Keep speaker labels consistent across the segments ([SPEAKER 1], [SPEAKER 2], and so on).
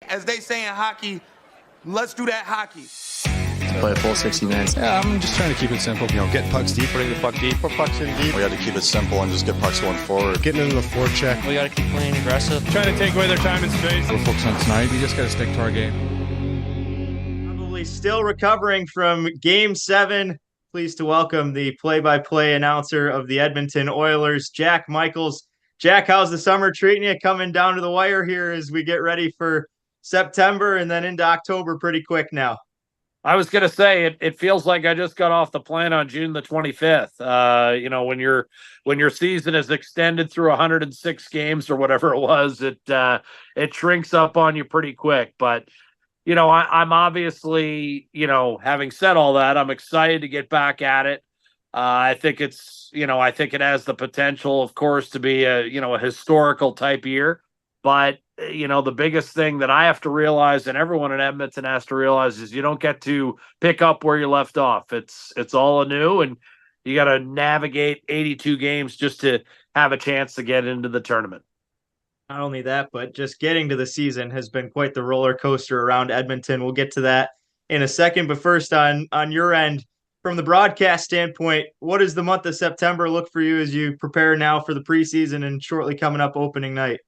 [SPEAKER 1] As they say in hockey, let's do that hockey.
[SPEAKER 2] Play a full 60 minutes.
[SPEAKER 3] Yeah, I'm just trying to keep it simple.
[SPEAKER 4] Get pucks deep, bring the puck deep.
[SPEAKER 5] Put pucks in deep.
[SPEAKER 4] We got to keep it simple and just get pucks going forward.
[SPEAKER 5] Getting into the forecheck.
[SPEAKER 6] We got to keep playing aggressive.
[SPEAKER 3] Trying to take away their time and space.
[SPEAKER 7] We're focused on tonight. We just got to stick to our game.
[SPEAKER 8] Probably still recovering from Game 7. Pleased to welcome the play-by-play announcer of the Edmonton Oilers, Jack Michaels. Jack, how's the summer treating you? Coming down to the wire here as we get ready for September and then into October pretty quick now.
[SPEAKER 9] I was going to say it feels like I just got off the plane on June the 25th. When your season is extended through 106 games or whatever it was, it shrinks up on you pretty quick. But I'm obviously, having said all that, I'm excited to get back at it. I think it has the potential, of course, to be a historical type year. But, the biggest thing that I have to realize and everyone in Edmonton has to realize is you don't get to pick up where you left off. It's all anew, and you got to navigate 82 games just to have a chance to get into the tournament.
[SPEAKER 8] Not only that, but just getting to the season has been quite the roller coaster around Edmonton. We'll get to that in a second. But first, on your end, from the broadcast standpoint, what does the month of September look for you as you prepare now for the preseason and shortly coming up opening night?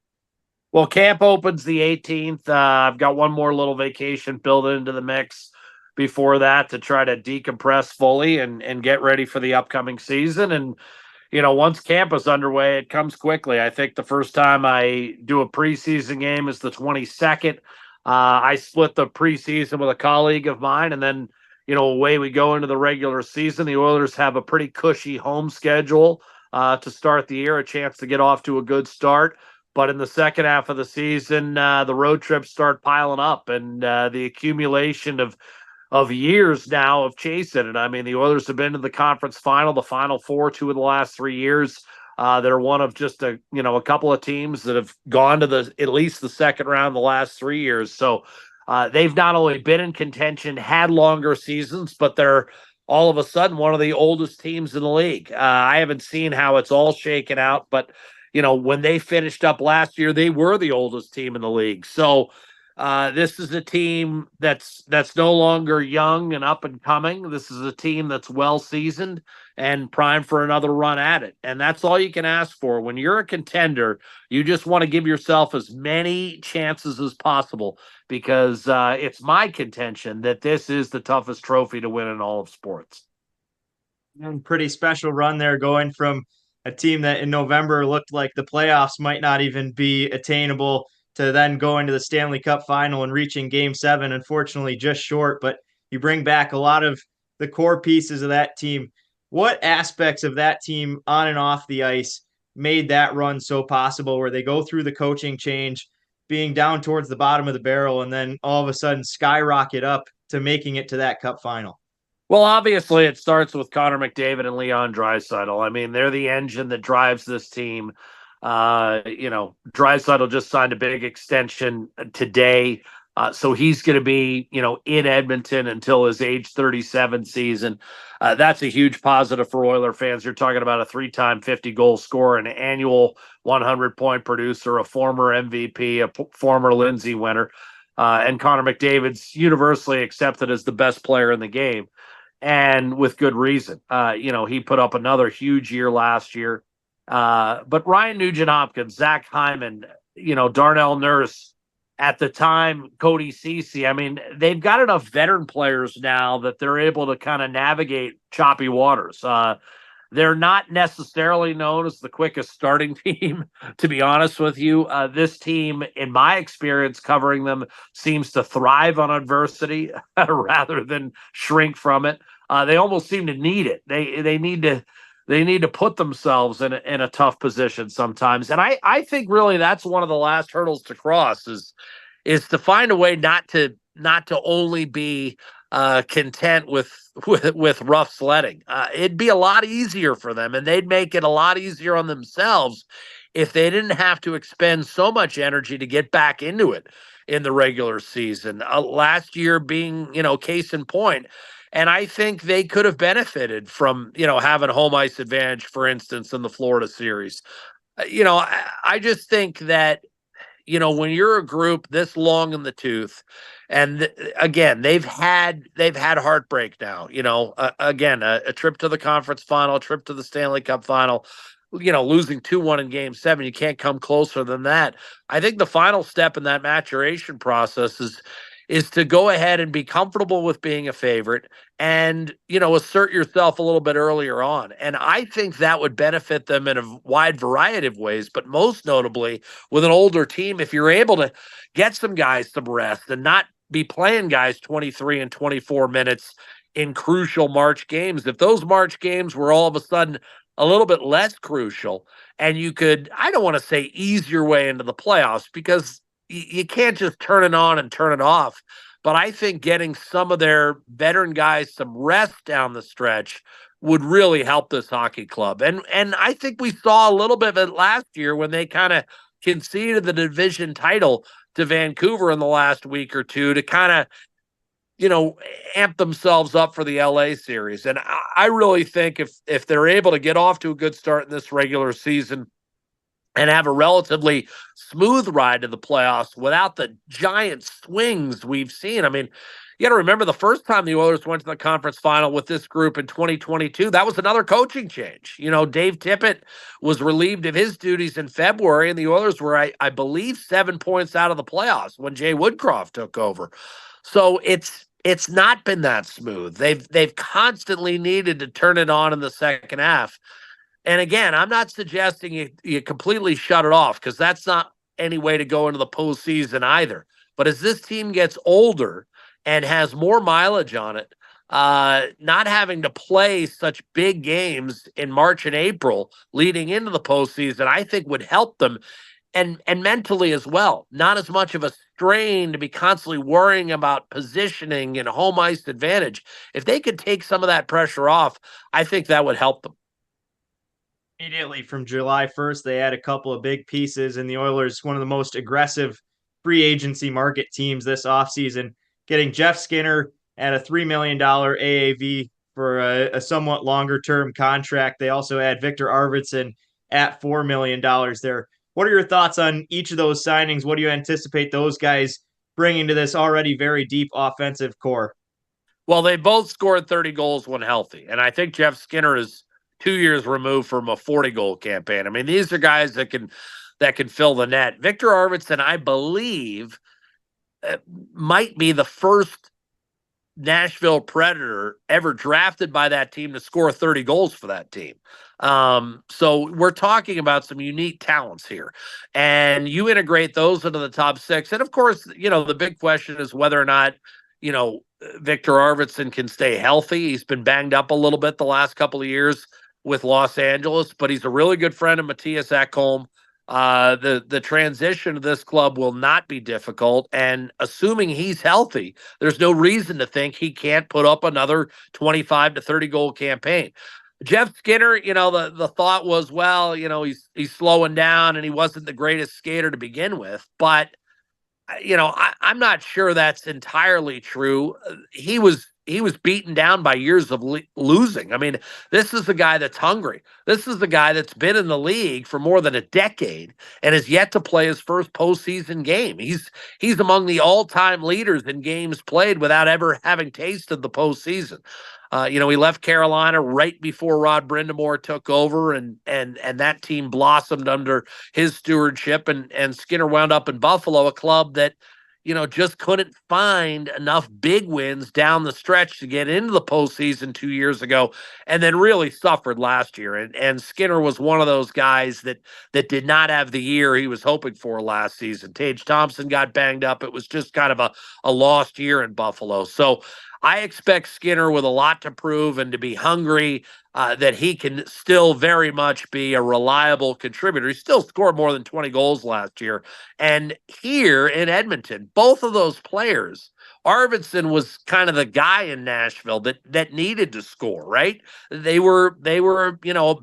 [SPEAKER 9] Well, camp opens the 18th. I've got one more little vacation built into the mix before that to try to decompress fully and get ready for the upcoming season. And, once camp is underway, it comes quickly. I think the first time I do a preseason game is the 22nd. I split the preseason with a colleague of mine, and then, away we go into the regular season. The Oilers have a pretty cushy home schedule to start the year, a chance to get off to a good start. But in the second half of the season, the road trips start piling up, and the accumulation of years now of chasing it. I mean, the Oilers have been to the conference final, the Final Four, 2 of the last 3 years. They're one of just a couple of teams that have gone to at least the second round the last 3 years. So they've not only been in contention, had longer seasons, but they're all of a sudden one of the oldest teams in the league. I haven't seen how it's all shaken out, but when they finished up last year, they were the oldest team in the league. So this is a team that's no longer young and up and coming. This is a team that's well seasoned and primed for another run at it. And that's all you can ask for. When you're a contender, you just want to give yourself as many chances as possible, because it's my contention that this is the toughest trophy to win in all of sports.
[SPEAKER 8] And pretty special run there, going from a team that in November looked like the playoffs might not even be attainable to then going to the Stanley Cup final and reaching Game 7, unfortunately just short. But you bring back a lot of the core pieces of that team. What aspects of that team on and off the ice made that run so possible, where they go through the coaching change, being down towards the bottom of the barrel, and then all of a sudden skyrocket up to making it to that Cup final?
[SPEAKER 9] Well, obviously, it starts with Connor McDavid and Leon Draisaitl. I mean, they're the engine that drives this team. Draisaitl just signed a big extension today, so he's going to be, in Edmonton until his age 37 season. That's a huge positive for Oiler fans. You're talking about a 3-time 50-goal scorer, an annual 100-point producer, a former MVP, a former Lindsay winner, and Connor McDavid's universally accepted as the best player in the game. And with good reason. He put up another huge year last year. But Ryan Nugent-Hopkins, Zach Hyman, Darnell Nurse, at the time, Cody Ceci. I mean, they've got enough veteran players now that they're able to kind of navigate choppy waters. They're not necessarily known as the quickest starting team, to be honest with you. This team, in my experience covering them, seems to thrive on adversity rather than shrink from it. They almost seem to need it. They need to put themselves in a tough position sometimes. And I think really that's one of the last hurdles to cross is to find a way not to only be content with rough sledding. It'd be a lot easier for them, and they'd make it a lot easier on themselves if they didn't have to expend so much energy to get back into it in the regular season. Last year being, case in point. And I think they could have benefited from, having home ice advantage, for instance, in the Florida series. I just think that, when you're a group this long in the tooth, and again, they've had heartbreak now. Again, a trip to the conference final, trip to the Stanley Cup final. Losing 2-1 in Game 7, you can't come closer than that. I think the final step in that maturation process is to go ahead and be comfortable with being a favorite and, assert yourself a little bit earlier on. And I think that would benefit them in a wide variety of ways, but most notably with an older team, if you're able to get some guys some rest and not be playing guys 23 and 24 minutes in crucial March games. If those March games were all of a sudden a little bit less crucial and you could, I don't want to say ease your way into the playoffs because you can't just turn it on and turn it off. But I think getting some of their veteran guys some rest down the stretch would really help this hockey club. And I think we saw a little bit of it last year when they kind of conceded the division title to Vancouver in the last week or two to kind of, amp themselves up for the LA series. And I really think if they're able to get off to a good start in this regular season and have a relatively smooth ride to the playoffs without the giant swings we've seen. I mean, you got to remember the first time the Oilers went to the conference final with this group in 2022, that was another coaching change. Dave Tippett was relieved of his duties in February, and the Oilers were, I believe, 7 points out of the playoffs when Jay Woodcroft took over. So it's not been that smooth. They've constantly needed to turn it on in the second half. And again, I'm not suggesting you completely shut it off because that's not any way to go into the postseason either. But as this team gets older and has more mileage on it, not having to play such big games in March and April leading into the postseason, I think would help them and mentally as well. Not as much of a strain to be constantly worrying about positioning and home ice advantage. If they could take some of that pressure off, I think that would help them.
[SPEAKER 8] Immediately from July 1st, they had a couple of big pieces, and the Oilers, one of the most aggressive free agency market teams this offseason, getting Jeff Skinner at a $3 million AAV for a somewhat longer-term contract. They also had Viktor Arvidsson at $4 million there. What are your thoughts on each of those signings? What do you anticipate those guys bringing to this already very deep offensive core?
[SPEAKER 9] Well, they both scored 30 goals when healthy, and I think Jeff Skinner is 2 years removed from a 40-goal campaign. I mean, these are guys that can fill the net. Viktor Arvidsson, I believe, might be the first Nashville Predator ever drafted by that team to score 30 goals for that team. So we're talking about some unique talents here. And you integrate those into the top six. And of course, the big question is whether or not, Viktor Arvidsson can stay healthy. He's been banged up a little bit the last couple of years with Los Angeles, but he's a really good friend of Matthias Ekholm. The transition to this club will not be difficult, and assuming he's healthy, there's no reason to think he can't put up another 25 to 30 goal campaign. Jeff Skinner, the thought was, well, he's slowing down and he wasn't the greatest skater to begin with, but I'm not sure that's entirely true. He was beaten down by years of losing. I mean, this is the guy that's hungry. This is the guy that's been in the league for more than a decade and has yet to play his first postseason game. He's among the all-time leaders in games played without ever having tasted the postseason. He left Carolina right before Rod Brindamore took over, and that team blossomed under his stewardship. And Skinner wound up in Buffalo, a club that, just couldn't find enough big wins down the stretch to get into the postseason 2 years ago, and then really suffered last year. And Skinner was one of those guys that did not have the year he was hoping for last season. Tage Thompson got banged up. It was just kind of a lost year in Buffalo. So I expect Skinner with a lot to prove and to be hungry, that he can still very much be a reliable contributor. He still scored more than 20 goals last year. And here in Edmonton, both of those players, Arvidsson was kind of the guy in Nashville that needed to score, right? They were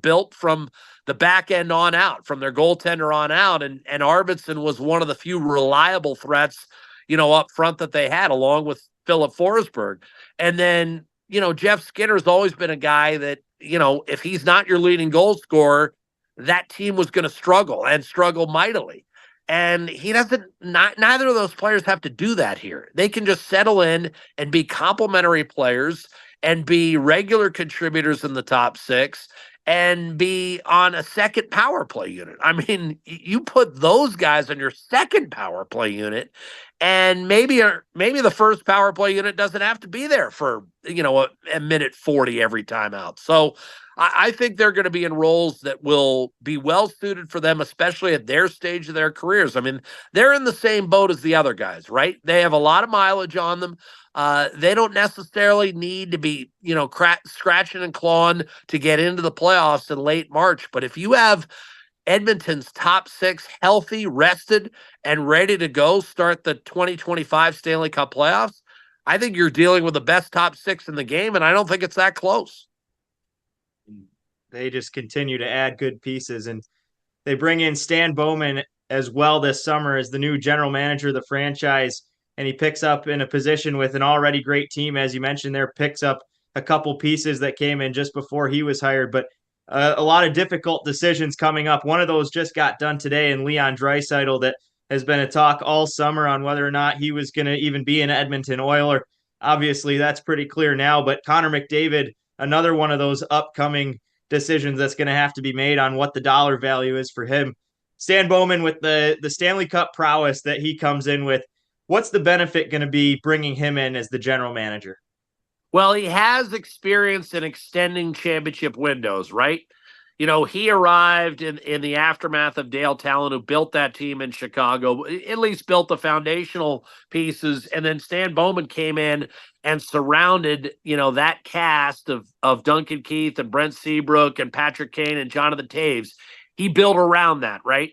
[SPEAKER 9] built from the back end on out, from their goaltender on out. And Arvidsson was one of the few reliable threats, up front that they had, along with Philip Forsberg. And then, Jeff Skinner's always been a guy that, if he's not your leading goal scorer, that team was going to struggle mightily. And neither of those players have to do that here. They can just settle in and be complementary players and be regular contributors in the top six and be on a second power play unit. I mean, you put those guys on your second power play unit, and maybe the first power play unit doesn't have to be there for, a minute 40 every time out. So I think they're going to be in roles that will be well suited for them, especially at their stage of their careers. I mean, they're in the same boat as the other guys, right? They have a lot of mileage on them. They don't necessarily need to be, scratching and clawing to get into the playoffs in late March. But if you have Edmonton's top six healthy, rested, and ready to go start the 2025 Stanley Cup playoffs, I think you're dealing with the best top six in the game, and I don't think it's that close.
[SPEAKER 8] They just continue to add good pieces, and they bring in Stan Bowman as well this summer as the new general manager of the franchise, and he picks up in a position with an already great team, as you mentioned there, picks up a couple pieces that came in just before he was hired, but a lot of difficult decisions coming up. One of those just got done today in Leon Draisaitl that has been a talk all summer on whether or not he was going to even be an Edmonton Oiler. Obviously, that's pretty clear now, but Connor McDavid, another one of those upcoming decisions that's going to have to be made on what the dollar value is for him. Stan Bowman, with the Stanley Cup prowess that he comes in with, what's the benefit going to be bringing him in as the general manager?
[SPEAKER 9] Well, he has experience in extending championship windows, right? He arrived in the aftermath of Dale Talon, who built that team in Chicago, at least built the foundational pieces. And then Stan Bowman came in and surrounded, that cast of Duncan Keith and Brent Seabrook and Patrick Kane and Jonathan Taves. He built around that, right?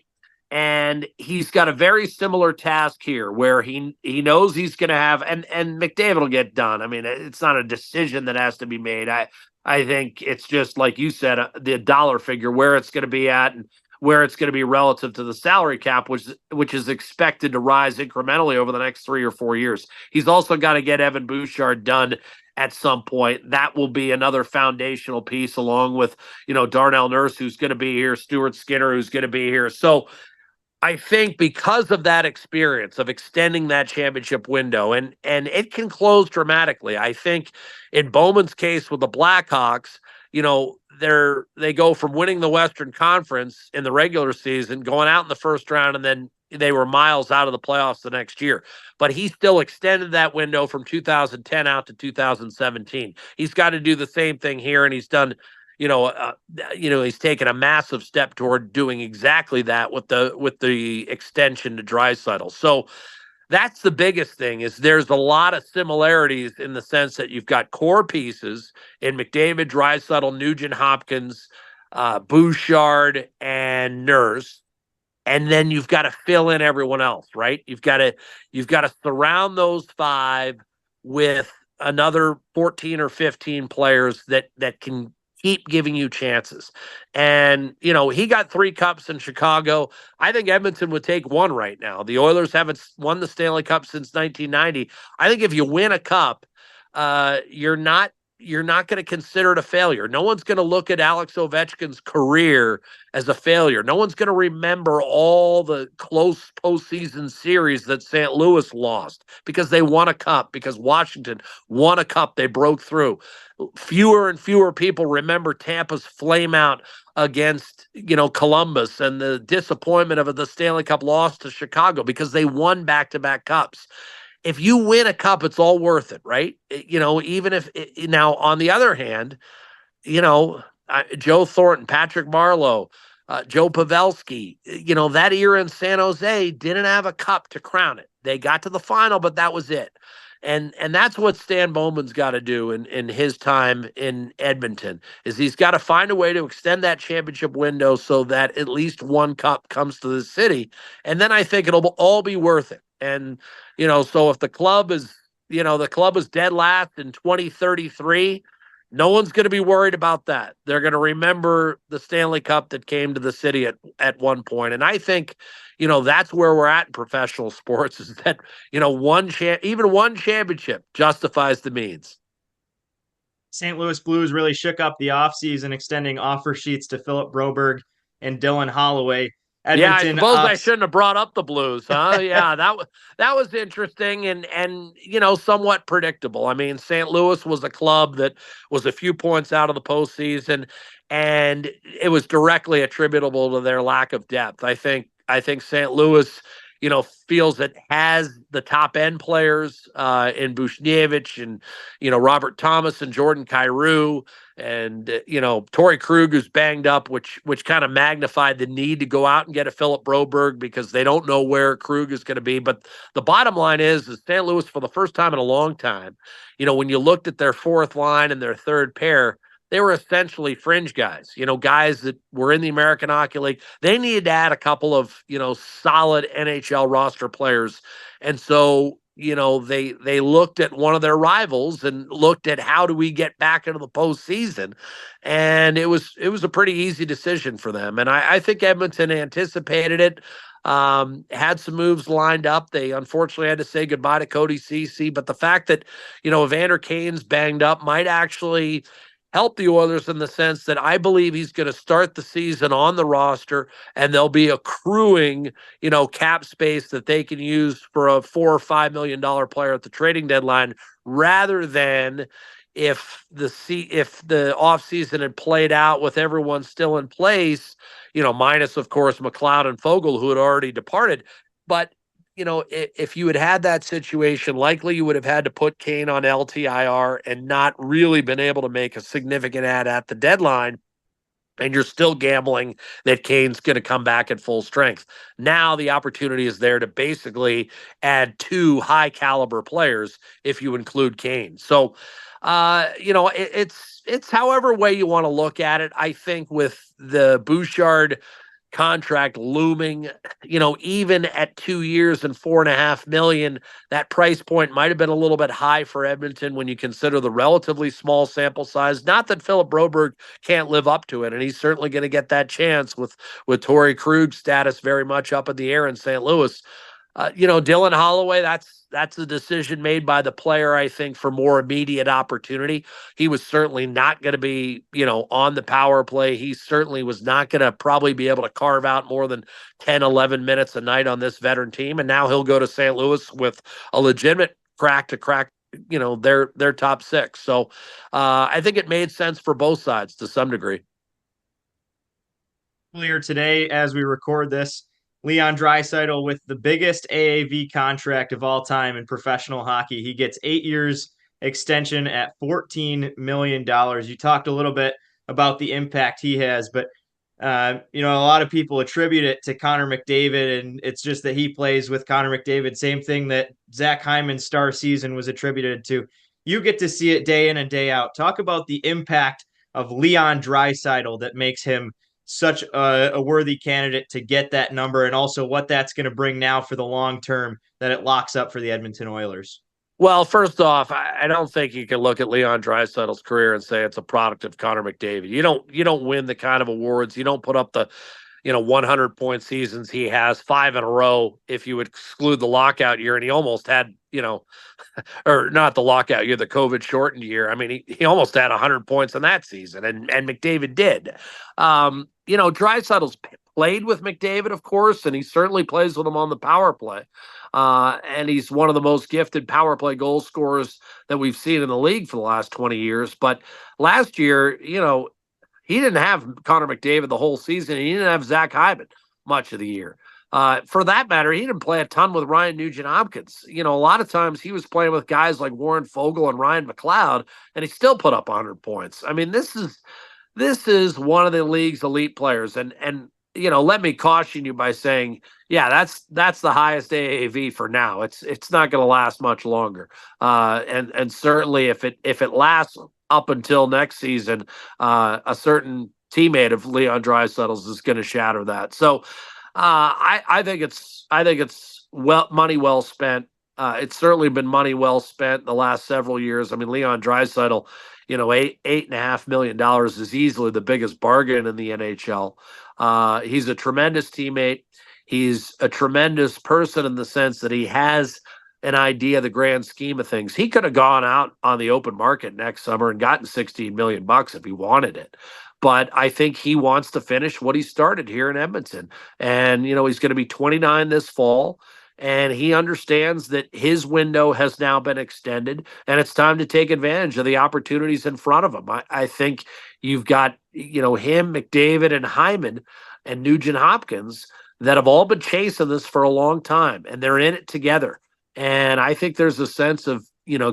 [SPEAKER 9] And he's got a very similar task here where he knows he's going to have, and McDavid will get done. I mean, it's not a decision that has to be made. I think it's just, like you said, the dollar figure, where it's going to be at and where it's going to be relative to the salary cap, which is expected to rise incrementally over the next 3 or 4 years. He's also got to get Evan Bouchard done at some point. That will be another foundational piece, along with, Darnell Nurse, who's going to be here, Stuart Skinner, who's going to be here. So I think because of that experience of extending that championship window, and it can close dramatically. I think in Bowman's case with the Blackhawks, they go from winning the Western Conference in the regular season, going out in the first round, and then they were miles out of the playoffs the next year. But he still extended that window from 2010 out to 2017. He's got to do the same thing here, and he's done. He's taken a massive step toward doing exactly that with the extension to Draisaitl. So that's the biggest thing, is there's a lot of similarities in the sense that you've got core pieces in McDavid, Draisaitl, Nugent Hopkins, Bouchard, and Nurse. And then you've got to fill in everyone else, right? You've got to surround those five with another 14 or 15 players that can keep giving you chances. And, he got 3 cups in Chicago. I think Edmonton would take one right now. The Oilers haven't won the Stanley Cup since 1990. I think if you win a cup, you're not going to consider it a failure. No one's going to look at Alex Ovechkin's career as a failure. No one's going to remember all the close postseason series that St. Louis lost because they won a cup, because Washington won a cup. They broke through. Fewer and fewer people remember Tampa's flame out against, Columbus, and the disappointment of the Stanley Cup loss to Chicago because they won back-to-back cups. If you win a cup, it's all worth it, right? Even if now, on the other hand, Joe Thornton, Patrick Marleau, Joe Pavelski, that era in San Jose didn't have a cup to crown it. They got to the final, but that was it. And that's what Stan Bowman's got to do in his time in Edmonton, is he's got to find a way to extend that championship window so that at least one cup comes to the city. And then I think it'll all be worth it. And, so if the club is dead last in 2033, no one's going to be worried about that. They're going to remember the Stanley Cup that came to the city at one point. And I think, that's where we're at in professional sports, is that, even one championship justifies the means.
[SPEAKER 8] St. Louis Blues really shook up the offseason, extending offer sheets to Philip Broberg and Dylan Holloway.
[SPEAKER 9] Yeah, I
[SPEAKER 8] Edmonton
[SPEAKER 9] suppose I
[SPEAKER 8] ups.
[SPEAKER 9] shouldn't have brought up the Blues, huh? Yeah, that was interesting and somewhat predictable. I mean, St. Louis was a club that was a few points out of the postseason, and it was directly attributable to their lack of depth. I think St. Louis, feels it has the top end players in Buchnevich and Robert Thomas and Jordan Kyrou and Torrey Krug who's banged up, which kind of magnified the need to go out and get a Philip Broberg because they don't know where Krug is going to be. But the bottom line is St. Louis, for the first time in a long time, when you looked at their fourth line and their third pair, they were essentially fringe guys, guys that were in the American Hockey League. They needed to add a couple of, solid NHL roster players. And so, they looked at one of their rivals and looked at how do we get back into the postseason. And it was a pretty easy decision for them. And I think Edmonton anticipated it. Had some moves lined up. They unfortunately had to say goodbye to Cody Ceci. But the fact that, Evander Kane's banged up might actually help the Oilers in the sense that I believe he's going to start the season on the roster and there'll be accruing, cap space that they can use for a $4 or $5 million player at the trading deadline, rather than if the offseason had played out with everyone still in place, minus of course McLeod and Fogle, who had already departed. But if you had that situation, likely you would have had to put Kane on LTIR and not really been able to make a significant add at the deadline. And you're still gambling that Kane's going to come back at full strength. Now the opportunity is there to basically add two high caliber players if you include Kane. So, it's however way you want to look at it. I think with the Bouchard contract looming, even at 2 years and $4.5 million, that price point might have been a little bit high for Edmonton when you consider the relatively small sample size. Not that Philip Broberg can't live up to it, and he's certainly going to get that chance with Torrey Krug's status very much up in the air in St. Louis. Dylan Holloway, that's a decision made by the player, I think, for more immediate opportunity. He was certainly not going to be, on the power play. He certainly was not going to probably be able to carve out more than 10, 11 minutes a night on this veteran team. And now he'll go to St. Louis with a legitimate crack to crack, their top six. So I think it made sense for both sides to some degree.
[SPEAKER 8] Earlier today, as we record this, Leon Draisaitl with the biggest AAV contract of all time in professional hockey. He gets 8 years extension at $14 million. You talked a little bit about the impact he has, but a lot of people attribute it to Connor McDavid, and it's just that he plays with Connor McDavid. Same thing that Zach Hyman's star season was attributed to. You get to see it day in and day out. Talk about the impact of Leon Draisaitl that makes him such a worthy candidate to get that number, and also what that's going to bring now for the long term that it locks up for the Edmonton Oilers.
[SPEAKER 9] Well, first off, I don't think you can look at Leon Draisaitl's career and say it's a product of Connor McDavid. You don't win the kind of awards. You don't put up the 100-point seasons he has 5 in a row if you exclude the lockout year, and he almost had or not the lockout year, the COVID shortened year. I mean, he almost had 100 points in that season, and McDavid did. Draisaitl's played with McDavid, of course, and he certainly plays with him on the power play. And he's one of the most gifted power play goal scorers that we've seen in the league for the last 20 years. But last year, he didn't have Connor McDavid the whole season. He didn't have Zach Hyman much of the year. For that matter, he didn't play a ton with Ryan Nugent-Hopkins. A lot of times he was playing with guys like Warren Fogle and Ryan McLeod, and he still put up 100 points. I mean, this is one of the league's elite players. And let me caution you by saying, yeah, that's the highest AAV for now. It's not going to last much longer. And certainly if it lasts up until next season, a certain teammate of Leon Draisaitl's is going to shatter that. So I think it's money well spent. It's certainly been money well spent the last several years. I mean, Leon Draisaitl, $8.5 million is easily the biggest bargain in the NHL. He's a tremendous teammate. He's a tremendous person in the sense that he has an idea of the grand scheme of things. He could have gone out on the open market next summer and gotten $16 million if he wanted it. but I think he wants to finish what he started here in Edmonton. And, he's going to be 29 this fall. And he understands that his window has now been extended, and it's time to take advantage of the opportunities in front of him. I think you've got, him, McDavid, and Hyman, and Nugent Hopkins that have all been chasing this for a long time, and they're in it together. And I think there's a sense of,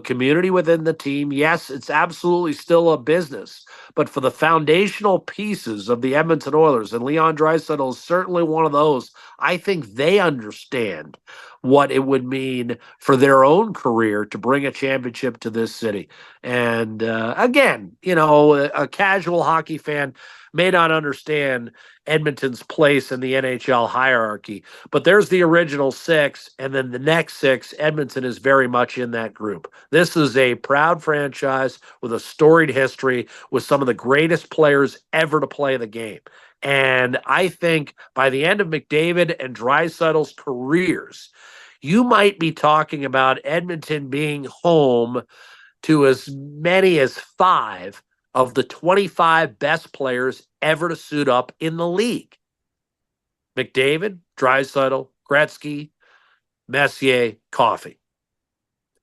[SPEAKER 9] community within the team. Yes, it's absolutely still a business, but for the foundational pieces of the Edmonton Oilers, and Leon Draisaitl is certainly one of those, I think they understand what it would mean for their own career to bring a championship to this city. And again, a casual hockey fan may not understand Edmonton's place in the NHL hierarchy, but there's the original six, and then the next six, Edmonton is very much in that group. This is a proud franchise with a storied history, with some of the greatest players ever to play the game. And I think by the end of McDavid and Draisaitl's careers, you might be talking about Edmonton being home to as many as 5 of the 25 best players ever to suit up in the league. McDavid, Draisaitl, Gretzky, Messier, Coffey.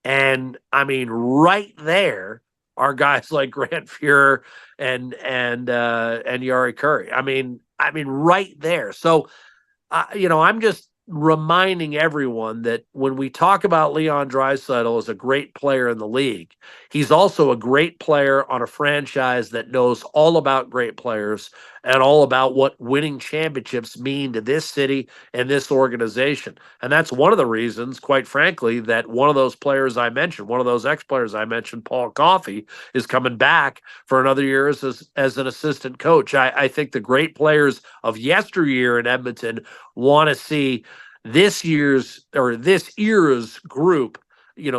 [SPEAKER 9] And I mean, right there are guys like Grant Fuhrer and Yari Curry. I mean, right there. So, I'm just reminding everyone that when we talk about Leon Draisaitl as a great player in the league, he's also a great player on a franchise that knows all about great players and all about what winning championships mean to this city and this organization. And that's one of the reasons, quite frankly, that one of those players I mentioned, one of those ex-players I mentioned, Paul Coffey, is coming back for another year as an assistant coach. I think the great players of yesteryear in Edmonton want to see this era's group,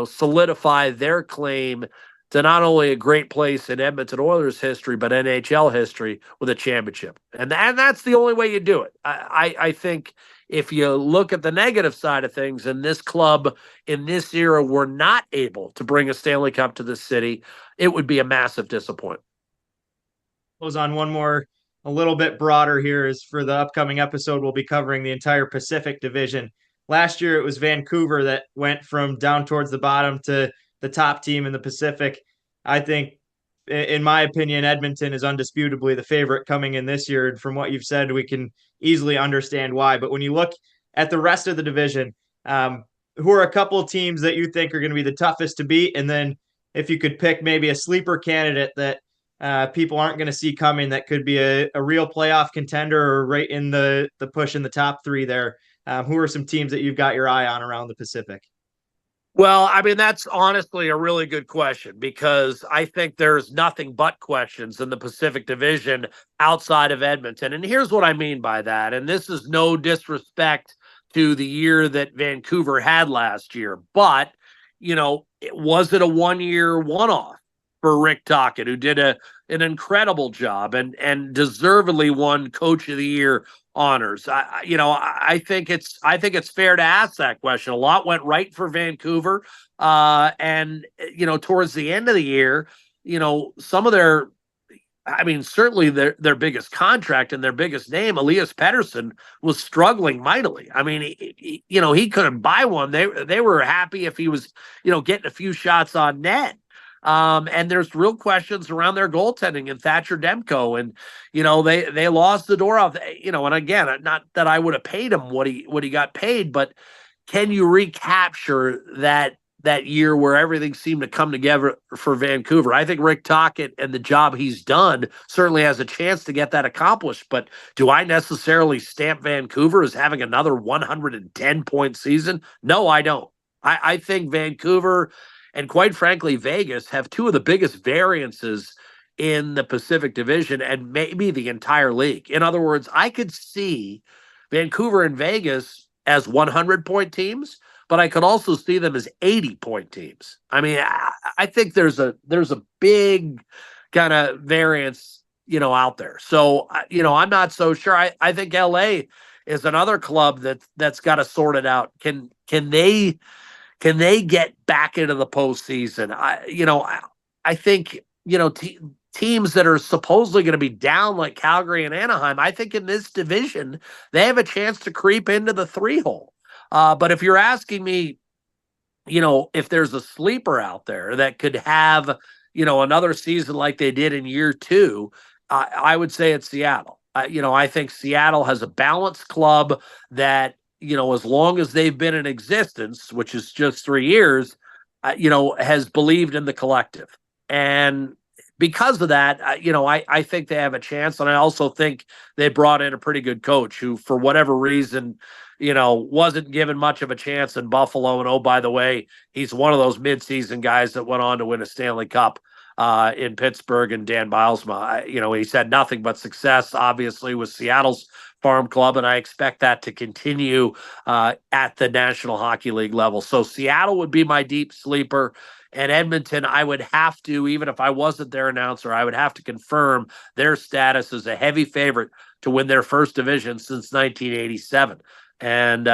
[SPEAKER 9] solidify their claim to not only a great place in Edmonton Oilers history, but NHL history with a championship. And that's the only way you do it. I think if you look at the negative side of things, and this club in this era were not able to bring a Stanley Cup to the city, it would be a massive disappointment.
[SPEAKER 8] Close on one more, a little bit broader here, is for the upcoming episode, we'll be covering the entire Pacific Division. Last year, it was Vancouver that went from down towards the bottom to the top team in the Pacific. I think, in my opinion, Edmonton is undisputably the favorite coming in this year. And from what you've said, we can easily understand why. But when you look at the rest of the division, who are a couple of teams that you think are going to be the toughest to beat? And then if you could pick maybe a sleeper candidate that people aren't going to see coming, that could be a real playoff contender or right in the push in the top 3 there. Who are some teams that you've got your eye on around the Pacific?
[SPEAKER 9] Well, that's honestly a really good question, because I think there's nothing but questions in the Pacific Division outside of Edmonton. And here's what I mean by that. And this is no disrespect to the year that Vancouver had last year, but, was it a one-year one-off for Rick Tocchet, who did an incredible job and deservedly won Coach of the Year honors? I think it's fair to ask that question. A lot went right for Vancouver, and towards the end of the year, some of their, certainly their biggest contract and their biggest name, Elias Pettersson, was struggling mightily. He couldn't buy one. They were happy if he was, getting a few shots on net. And there's real questions around their goaltending and Thatcher Demko, and they lost the door off. And again, not that I would have paid him what he got paid, but can you recapture that year where everything seemed to come together for Vancouver? I think Rick Tocchet and the job he's done certainly has a chance to get that accomplished. But do I necessarily stamp Vancouver as having another 110-point season? No, I don't. I think Vancouver and, quite frankly, Vegas have 2 of the biggest variances in the Pacific Division and maybe the entire league. In other words, I could see Vancouver and Vegas as 100-point teams, but I could also see them as 80-point teams. I think there's a big kind of variance, out there. So, I'm not so sure. I think LA is another club that's got to sort it out. Can they get back into the postseason? I think, teams that are supposedly going to be down like Calgary and Anaheim, I think in this division, they have a chance to creep into the 3-hole. But if you're asking me, if there's a sleeper out there that could have, another season like they did in year 2, I would say it's Seattle. I think Seattle has a balanced club that, as long as they've been in existence, which is just 3 years, has believed in the collective. And because of that, I think they have a chance. And I also think they brought in a pretty good coach who, for whatever reason, wasn't given much of a chance in Buffalo. And, oh, by the way, he's one of those midseason guys that went on to win a Stanley Cup in Pittsburgh, and Dan Bilesma. He's had nothing but success, obviously, with Seattle's farm club, and I expect that to continue at the National Hockey League level. So Seattle would be my deep sleeper. And Edmonton, I would have to, even if I wasn't their announcer, I would have to confirm their status as a heavy favorite to win their first division since 1987. And,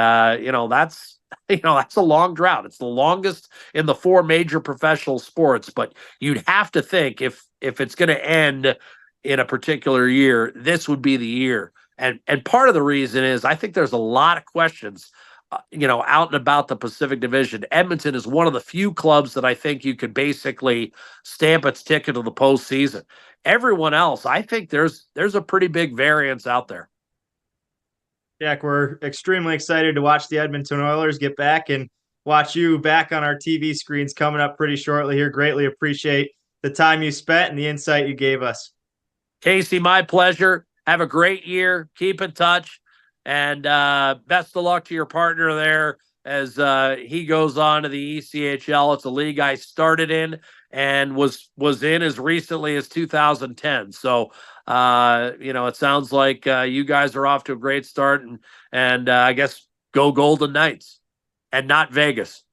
[SPEAKER 9] that's a long drought. It's the longest in the 4 major professional sports, but you'd have to think if it's going to end in a particular year, this would be the year. And part of the reason is I think there's a lot of questions out and about the Pacific Division. Edmonton is one of the few clubs that I think you could basically stamp its ticket to the postseason. Everyone else, I think there's a pretty big variance out there.
[SPEAKER 8] Jack, we're extremely excited to watch the Edmonton Oilers get back and watch you back on our TV screens coming up pretty shortly here. Greatly appreciate the time you spent and the insight you gave us.
[SPEAKER 9] Casey, my pleasure. Have a great year. Keep in touch. And best of luck to your partner there as he goes on to the ECHL. It's a league I started in and was in as recently as 2010. So, it sounds like you guys are off to a great start. And I guess go Golden Knights and not Vegas.